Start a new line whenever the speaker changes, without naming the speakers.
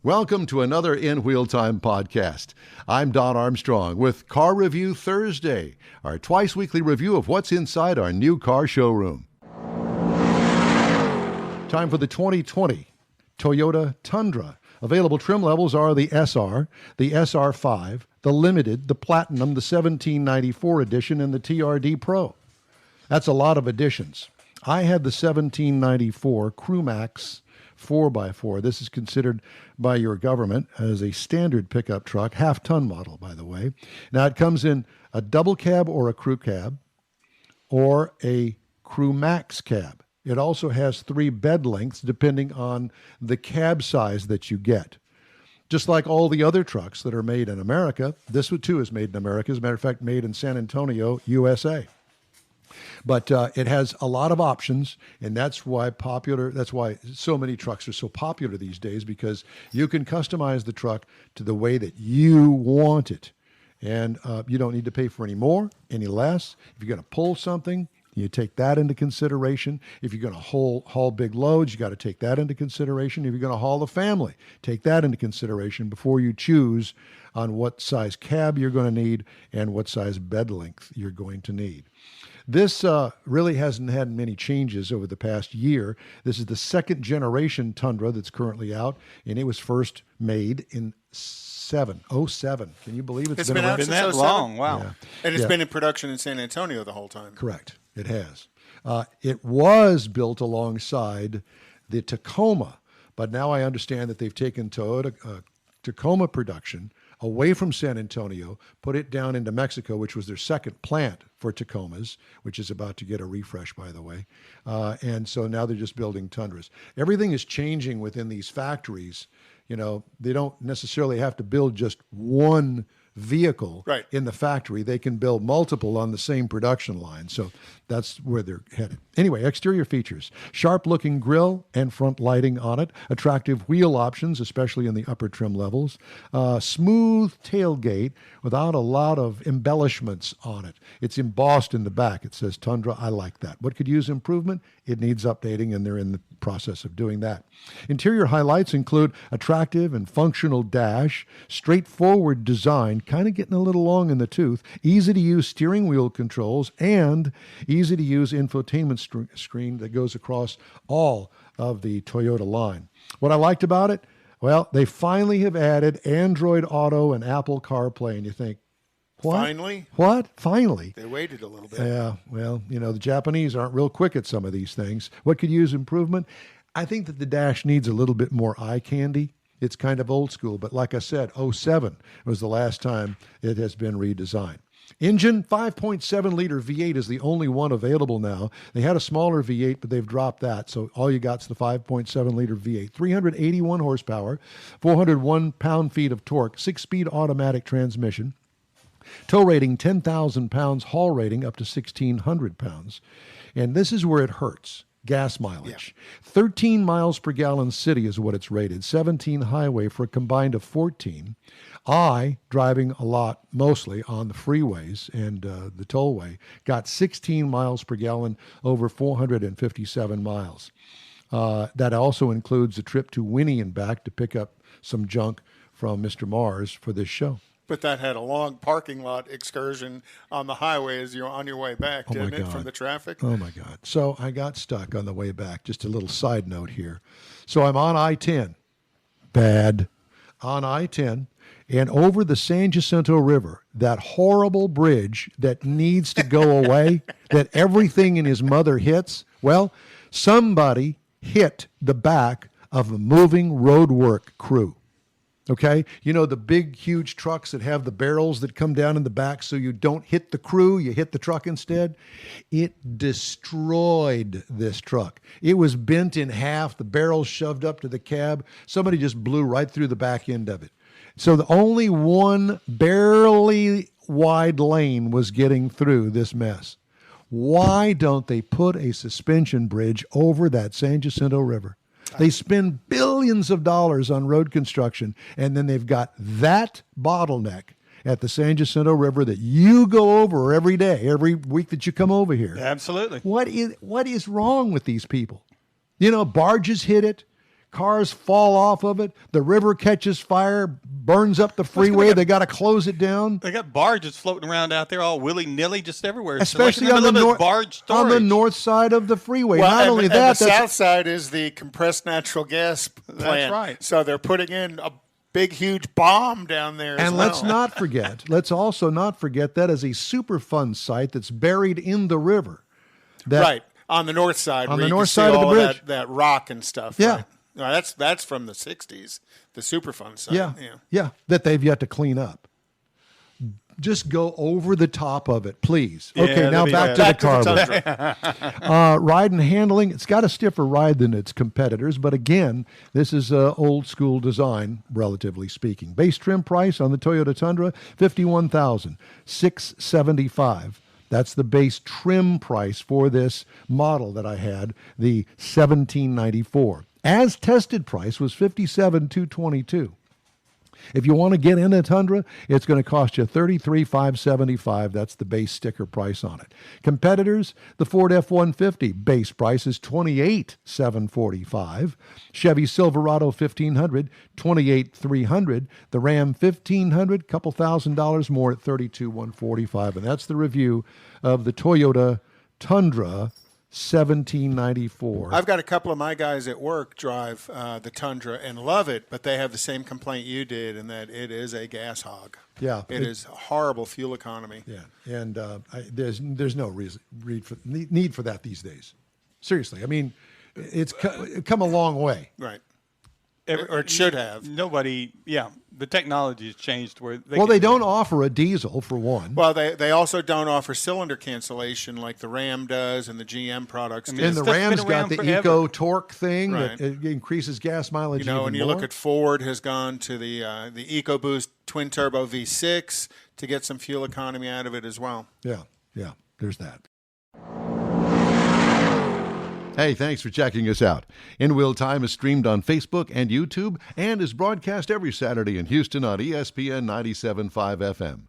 Welcome to another In Wheel Time podcast. I'm Don Armstrong with Car Review Thursday, our twice-weekly review of what's inside our new car showroom. Time for the 2020 Toyota Tundra. Available trim levels are the SR, the SR5, the Limited, the Platinum, the 1794 edition, and the TRD Pro. That's a lot of editions. I had the 1794 Crewmax 4x4. This is considered by your government as a standard pickup truck, half-ton model, by the way. Now, it comes in a double cab or a crew cab or a Crewmax cab. It also has 3 bed lengths depending on the cab size that you get. Just like all the other trucks that are made in America, this one too is made in America. As a matter of fact, made in San Antonio, USA. But it has a lot of options, and that's why so many trucks are so popular these days, because you can customize the truck to the way that you want it. And you don't need to pay for any more, any less. If you're going to pull something, you take that into consideration. If you're going to haul big loads, you got to take that into consideration. If you're going to haul the family, take that into consideration before you choose on what size cab you're going to need and what size bed length you're going to need. This really hasn't had many changes over the past year. This is the second generation Tundra that's currently out, and it was first made in 2007. Can you believe it's
been out
Been
since
that
07?
long? Wow.
Yeah.
And it's been in production in San Antonio the whole time.
Correct. It has. It was built alongside the Tacoma, but now I understand that they've taken Toyota Tacoma production away from San Antonio, put it down into Mexico, which was their second plant for Tacomas, which is about to get a refresh, by the way. And so now they're just building Tundras. Everything is changing within these factories. You know, they don't necessarily have to build just one vehicle in the factory. They can build multiple on the same production line. So that's where they're headed. Anyway, exterior features. Sharp-looking grille and front lighting on it. Attractive wheel options, especially in the upper trim levels. Smooth tailgate without a lot of embellishments on it. It's embossed in the back. It says Tundra. I like that. What could use improvement? It needs updating, and they're in the process of doing that. Interior highlights include attractive and functional dash, straightforward design, kind of getting a little long in the tooth, easy-to-use steering wheel controls, and easy-to-use infotainment screen that goes across all of the Toyota line. What I liked about it? Well, they finally have added Android Auto and Apple CarPlay, and you think, what?
Finally?
What? Finally?
They waited a little bit.
Yeah, well, you know, the Japanese aren't real quick at some of these things. What could use improvement? I think that the dash needs a little bit more eye candy. It's kind of old school, but like I said, 07 was the last time it has been redesigned. Engine, 5.7-liter V8 is the only one available now. They had a smaller V8, but they've dropped that, so all you got is the 5.7-liter V8. 381 horsepower, 401 pound-feet of torque, 6-speed automatic transmission. Tow rating, 10,000 pounds. Haul rating, up to 1,600 pounds. And this is where it hurts. Gas mileage. 13 miles per gallon city is what it's rated. 17 highway for a combined of 14. Driving a lot, mostly on the freeways and the tollway, got 16 miles per gallon over 457 miles. That also includes a trip to Winnie and back to pick up some junk from Mr. Mars for this show.
But that had a long parking lot excursion on the highway as you're on your way back, didn't it, from the traffic?
Oh, my God. So I got stuck on the way back. Just a little side note here. So I'm on I-10. Bad. On I-10. And over the San Jacinto River, that horrible bridge that needs to go away, that everything in his mother hits, well, somebody hit the back of a moving roadwork crew. Okay? You know, the big, huge trucks that have the barrels that come down in the back so you don't hit the crew, you hit the truck instead. It destroyed this truck. It was bent in half, the barrels shoved up to the cab. Somebody just blew right through the back end of it. So the only one barely wide lane was getting through this mess. Why don't they put a suspension bridge over that San Jacinto River? They spend billions of dollars on road construction, and then they've got that bottleneck at the San Jacinto River that you go over every day, every week that you come over here.
Absolutely.
What is wrong with these people? You know, barges hit it, Cars fall off of it. The river catches fire, burns up the freeway. They got to close it down.
They got barges floating around out there all willy-nilly just everywhere.
Especially
so
on the
on
the north side of the freeway.
Well,
Not only
and
that,
the south side is the compressed natural gas plant.
That's right.
So they're putting in a big, huge bomb down there as
and
well.
let's also not forget that is a Superfund site that's buried in the river.
Right. On the north side.
On
where
the
you
north
can see
side of the
all
bridge.
That rock and stuff.
Yeah.
Right. No, that's from the 60s, the Superfund site.
Yeah, that they've yet to clean up. Just go over the top of it, please.
Yeah,
Okay, now back to the Tundra. Ride and handling, it's got a stiffer ride than its competitors, but again, this is old school design, relatively speaking. Base trim price on the Toyota Tundra, $51,675. That's the base trim price for this model that I had, the 1794. As tested price was $57,222. If you want to get in a Tundra, it's going to cost you $33,575. That's the base sticker price on it. Competitors, the Ford F-150 base price is $28,745. Chevy Silverado 1500, $28,300. The Ram 1500, couple $1,000 more at $32,145. And that's the review of the Toyota Tundra 1794.
I've got a couple of my guys at work drive the Tundra and love it, but they have the same complaint you did, in that it is a gas hog.
Yeah,
it is horrible fuel economy.
Yeah, and there's no need for that these days. Seriously, I mean, it's come a long way.
Right. Or it should have.
The technology has changed where
they don't offer a diesel, for one.
Well, they also don't offer cylinder cancellation like the Ram does and the GM products do.
And the Ram's got the Eco Torque thing
right.
that increases gas mileage.
And you look at Ford has gone to the EcoBoost twin turbo V6 to get some fuel economy out of it as well.
Yeah, there's that. Hey, thanks for checking us out. In Wheel Time is streamed on Facebook and YouTube and is broadcast every Saturday in Houston on ESPN 97.5 FM.